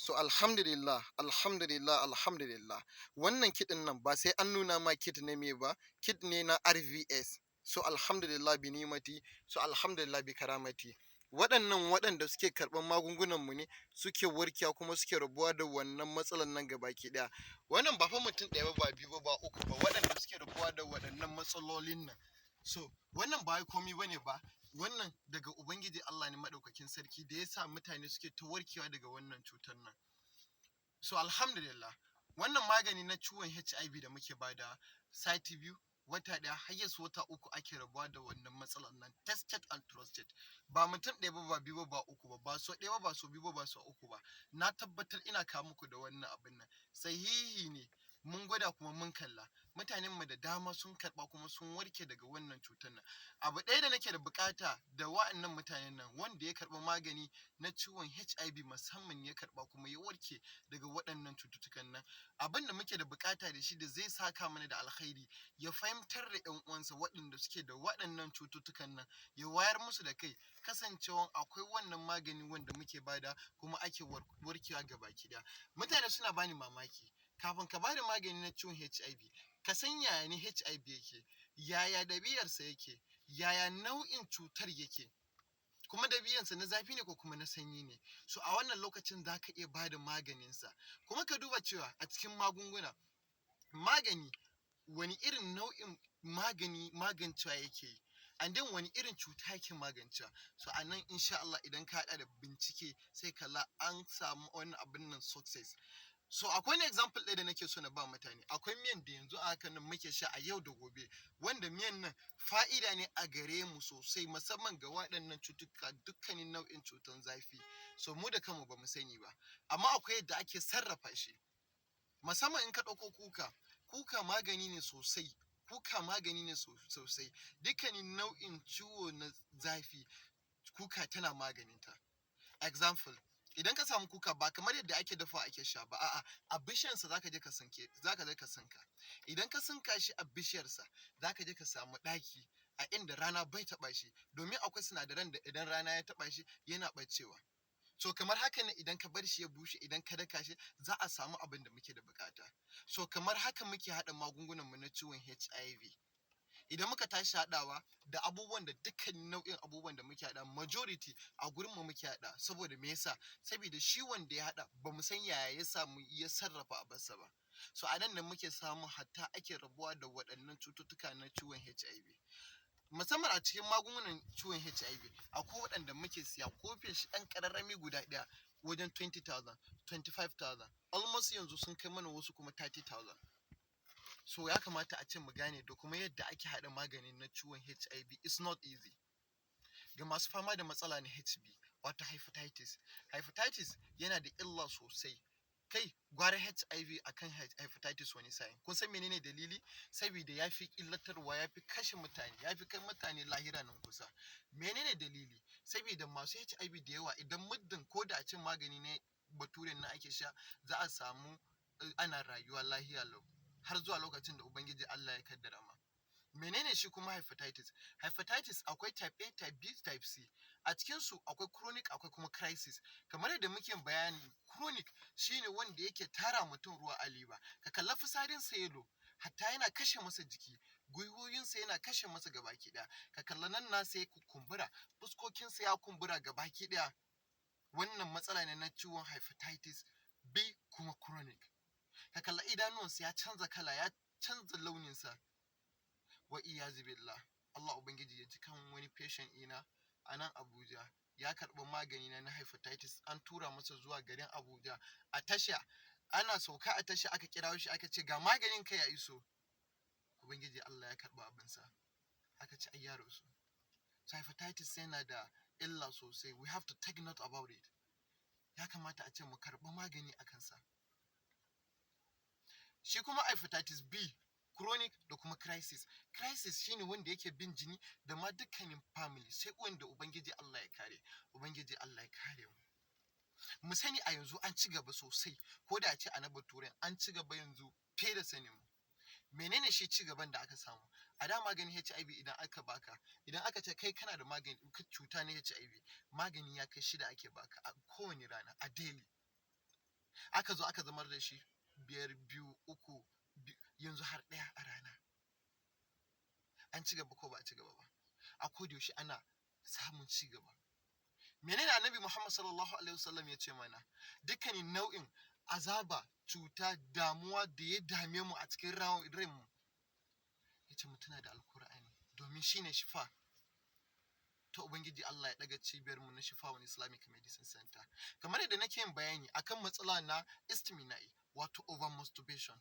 So alhamdulillah. Wannan kiɗin nan ba sai an nuna ma kit ne me ba, kit ne na RVS. So alhamdulillah bi nimati, so alhamdulillah bi karamati. Waɗannan waɗanda suke karɓar magungunan mu ne suke warkewa kuma suke rabuwa da wannan matsalan nan gabaki ɗaya. Wannan ba fa mutum ɗaya ba, ba biyu ba, ba uku ba, waɗanda suke rabuwa da waɗannan matsalolin nan. So wannan ba wai komi bane ba, wannan daga Ubangiji Allah ne maɗaukakin sarki da ya sa mutane suke ta warkewa daga wannan cutar nan. So alhamdulillah, wannan magani na ciwon HIV da muke bada sati biyu, wata ɗaya har yasu wata uku ake rabuwa da wannan matsalar nan, tested and trusted. Ba mutum ɗaya ba, ba biyu ba, ba uku ba, ba so ɗaya ba, ba so biyu ba, ba so uku ba. Na tabbatar ina kawo muku da wannan abin nan. Sahihi ne, mun gwada kuma mun kalla. Mutanen mu da dama sun karɓa kuma sun warke daga wannan cutar nan. Abu ɗaya da nake da buƙata da wa'annan mutanen nan, wanda ya karɓi magani na ciwon HIV musamman ya karɓa kuma ya warke daga waɗannan cututtukan nan. Abin da muke da buƙata da shi da zai saka mana da alkhairi, ya fahimtar da ƴan uwansa waɗanda suke da waɗannan cututtukan nan, ya wayar musu da kai, kasancewan akwai wannan magani wanda muke bada kuma ake warkewa gabaki ɗaya. Mutane suna bani mamaki, kafin ka bada magani na ciwon HIV, ka san yaya ne HIV yake, yaya ɗabi'arsa yake, yaya nau'in cutar yake, kuma ɗabi'arsa na zafi ne ko kuma na sanyi ne. So a wannan lokacin za ka iya bada maganinsa. Kuma ka duba cewa a cikin magani wani irin nau'in magani magancewa yake yi, and then wani irin cuta yake magancewa. So a nan insha Allah idan ka haɗa da bincike sai kalla an samu wani abin nan success. So akwai wani example ɗaya da nake so na ba mutane. Akwai miyan da yanzu a haka nan muke sha a yau da gobe, wanda miyan nan fa'ida ne a gare mu sosai, musamman ga waɗannan cututtuka, dukkanin nau'in cutan zafi. So mu da kanmu ba mu sani ba, amma akwai yadda ake sarrafa shi. Musamman in ka ɗauko kuka magani ne sosai, dukkanin nau'in ciwo na zafi kuka tana maganinta. Example, idan ka samu kuka ba kamar yadda ake dafawa ake sha ba, a'a, a bishiyarsa zaka je ka sinka. Idan ka sinka shi a bishiyarsa, zaka je ka samu ɗaki a inda rana bai taɓa shi, domin akwai sinadaran da idan rana ya taɓa shi yana ɓacewa. So kamar haka ne idan ka bar shi ya bushe, idan ka daka shi, za a samu abin da muke da buƙata. So kamar haka muke haɗa magungunan mu na ciwon HIV. Idan muka tashi haɗawa da abubuwan da dukkanin nau'in abubuwan da muke haɗa, majority a gurin mu muke haɗa. Saboda me yasa? Saboda shi wanda ya haɗa ba mu san yaya ya samu ya sarrafa abarsa ba. So a nan ne muke samu hatta ake rabuwa da waɗannan cututtuka na ciwon HIV. Musamman a cikin magungunan ciwon HIV, akwai waɗanda muke siya kofin shi ɗan ƙararrami guda ɗaya wajen 20,000, 25,000, almost yanzu sun kai mana wasu kuma 30,000. So ya kamata a ce mu gane da kuma yadda ake haɗa magani na ciwon HIV is not easy. Ga masu fama da matsala na HB, wato hepatitis. Hepatitis yana da illa sosai. Kai gwara HIV akan hepatitis wani sa'in. Kun san menene dalili? Saboda ya fi illatarwa, ya fi kashe mutane, ya fi kai mutane lahira nan kusa. Menene dalili? Saboda masu HIV da yawa idan muddin ko da a cin magani ne baturen na ake sha, za a samu ana rayuwa lahiya lau har zuwa lokacin da Ubangiji Allah ya kaddara ma. Menene shi kuma hepatitis? Hepatitis akwai type A, type B, type C. A cikinsu akwai chronic, akwai kuma crisis. Kamar yadda muke bayani, chronic shine wanda yake tara mutum ruwa a liver. Ka kalla fitsarinsa yellow, hatta yana kashe masa jiki, gwiwoyinsa yana kashe masa gabaki ɗaya. Ka kalla nan nasa ya kumbura, fuskokinsa ya kumbura gabaki ɗaya. Wannan matsala ne na ciwon hepatitis B kuma chronic. Ka kalla idanuwansa ya canza kala, ya canza launinsa. Wa iyazu billah. Allah Ubangiji ya ji kan wani patient ina a nan Abuja. Ya karɓi magani na hepatitis, an tura masa zuwa garin Abuja. A tasha, ana sauka a tasha aka kirawo shi aka ce ga maganin ka ya iso. Ubangiji Allah ya karɓi abinsa. Aka ce ai ya rasu. So hepatitis yana da illa sosai. We have to take note about it. Ya kamata a ce mu karɓi magani a kansa. Shi kuma hepatitis B, chronic da kuma crisis. Crisis shine wanda yake bin jini da ma dukkanin family, sai wanda Ubangiji Allah ya kare. Ubangiji Allah ya kare mu. Mu sani a yanzu an ci gaba sosai, ko da a ce a na baturen an ci gaba yanzu fiye da sanin mu. Menene shi ci gaban da aka samu? A da maganin HIV idan aka baka, idan aka ce kai kana da magani cuta na HIV, magani ya kai 6 ake baka a kowane rana, a daily. aka zo aka zamar da shi 5, 2, 3, yanzu har 1 a rana. An ci gaba ko ba a ci gaba ba? A koda yaushe ana samun ci gaba. Menene Annabi Muhammad sallallahu alaihi wasallam ya ce mana? Dukkanin nau'in azaba, cuta, damuwa da ya dame mu a cikin ranmu, ya ce mu tuna da Alkur'ani domin shine shifa. Ta Ubangiji Allah ya ɗaga cibiyarmu na Shifa'un Islamic Medicine Center. Kamar yadda nake yin bayani akan matsala na istimina'i, wato over masturbation.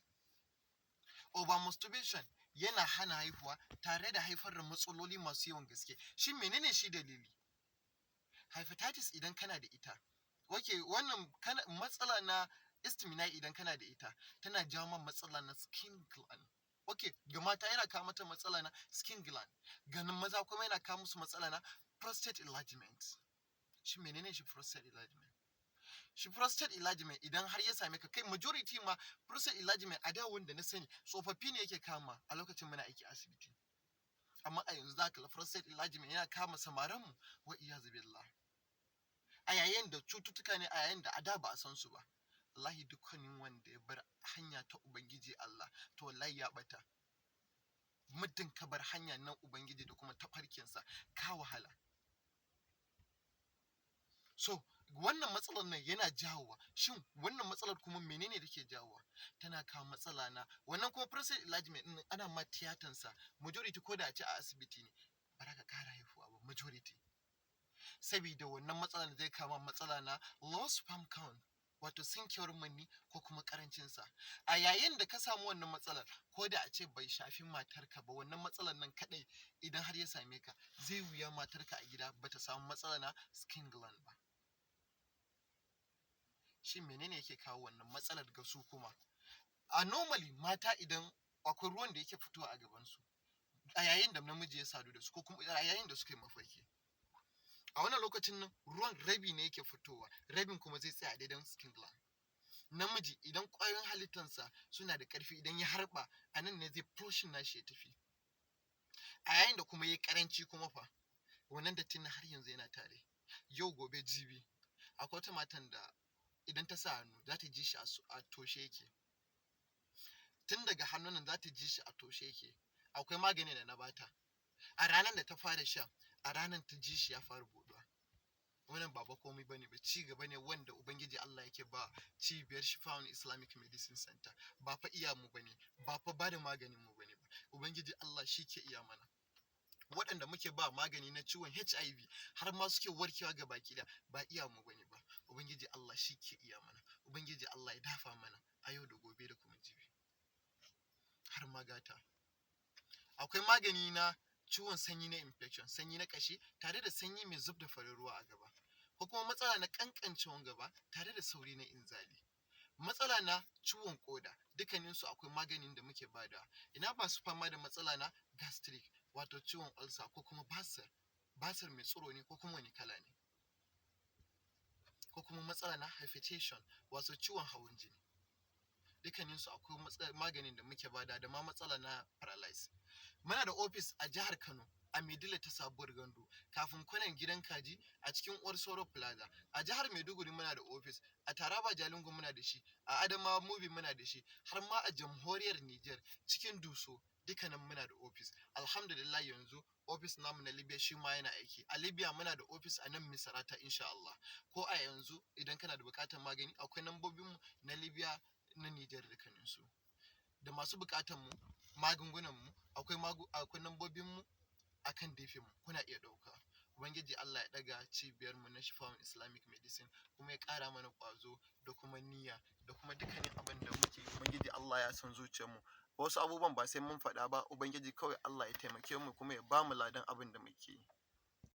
Over masturbation yana hana haihuwa tare da haifar da matsaloli masu yawan gaske. Shin menene shi dalili? Hepatitis idan kana da ita, wannan matsala na istimina'i idan kana da ita, tana jawo man matsala na skin gland. Ga mata yana kawo mata matsala na skin gland. Ganin maza kuma yana kawo musu matsala na prostate enlargement. Shi menene shi prostate enlargement? Shi prostate enlargement idan har ya same ka, kai majority ma prostate enlargement a da wanda na sani tsofaffi ne yake kama a lokacin muna aiki asibiti. Amma a yanzu za ka ga prostate enlargement yana kama samaranmu, wa iyazu billah. A yayin da cututtuka ne a yayin da a da ba a san su ba. Wallahi dukkanin wanda ya bar hanya ta Ubangiji Allah, to wallahi ya ɓata. Muddin ka bar hanya nan Ubangiji da kuma tafarkinsa, ka wahala. So, wannan matsalar nan yana jawowa. Shin wannan matsalar kuma menene take jawowa? Tana kawo matsala na wannan kuma prostate enlargement ɗin ana ma tiyatansa. Majority ko da a ce a asibiti ne, ba za ka ƙara haihuwa ba majority. Sabida wannan matsalar zai kama matsala na low sperm count, wato sinkewar manni ko kuma ƙarancinsa. A yayin da ka samu wannan matsalar, ko da a ce bai shafi matarka ba, wannan matsalar nan kaɗai idan har ya same ka, zai wuya matarka a gida ba ta samu matsala na skin gland ba. Shin menene yake kawo wannan matsalar ga su kuma? A normally mata idan akwai ruwan da yake fitowa a gabansu, a yayin da namiji ya sadu da su ko kuma a yayin da suka yi mafarki, a wannan lokacin nan ruwan rabi ne yake fitowa, rabin kuma zai tsaya a daidan skin gland. Namiji idan ƙwayoyin halittansa suna da ƙarfi, idan ya harba a nan ne zai flushing nashi ya tafi. A yayin da kuma ya yi ƙaranci kuma fa, wannan dattin har yanzu yana tare. Yau gobe jibi, akwai wata matan da idan ta sa hannu za ta ji shi a toshe yake. Tun daga hannun nan za ta ji shi a toshe yake. Akwai magani da na bata. A ranar da ta fara sha, a ranar ta ji shi ya fara buɗuwa. Wannan ba komai bane ba, ci gaba ne wanda Ubangiji Allah yake ba cibiyar Shifa'un Islamic Medicine Center. Ba fa iya mu bane, ba fa bada maganin mu bane ba. Ubangiji Allah shi ke iya mana. Waɗanda muke ba magani na ciwon HIB har ma suke warkewa ga baki da, ba iya mu bane ba. Ubangiji Allah shi ke iya mana. Ubangiji Allah ya dafa mana a yau da gobe da kuma jibi. Har ma gata. Akwai magani na ciwon sanyi na infection, sanyi na ƙashi tare da sanyi mai zub da farin ruwa a gaba, ko kuma matsala na ƙanƙancewan gaba tare da sauri na inzali. Matsala na ciwon ƙoda, dukkaninsu akwai maganin da muke bada. Ina masu fama da matsala na gastric, wato ciwon ulcer ko kuma basir mai tsiro ne ko kuma wani kala ne. Ko kuma matsala na hypertension, wato ciwon hawan jini. Dukkaninsu akwai maganin da muke bada da ma matsala na paralysis. Muna da ofis a jihar Kano, a Maiduguri ta Sabuwar Gandu, kafin kwanan gidan kaji a cikin Uwar Soro Plaza. A jihar Maiduguri muna da ofis, a Taraba Jalingo muna da shi, a Adamawa Mubi muna da shi, har ma a jamhuriyar Niger cikin Duso dukkanin muna da ofis. Alhamdulillah yanzu ofis namu na Libya shi ma yana aiki. A Libya muna da ofis a nan Misrata insha Allah. Ko a yanzu idan kana da buƙatar magani, akwai lambobinmu na Libya, na Niger dukkaninsu. Da masu buƙatar mu magungunan mu, akwai lambobinmu akan dafin mu, kuna iya ɗauka. Ubangiji Allah ya ɗaga cibiyar mu na Shifa'un Islamic Medicine, kuma ya ƙara mana ƙwazo da kuma niyya da kuma dukkanin abin da muke. Ubangiji Allah ya san zuciyarmu. Wasu abubuwan ba sai mun faɗa ba, Ubangiji kawai Allah ya taimake mu kuma ya ba mu ladan abin da muke yi.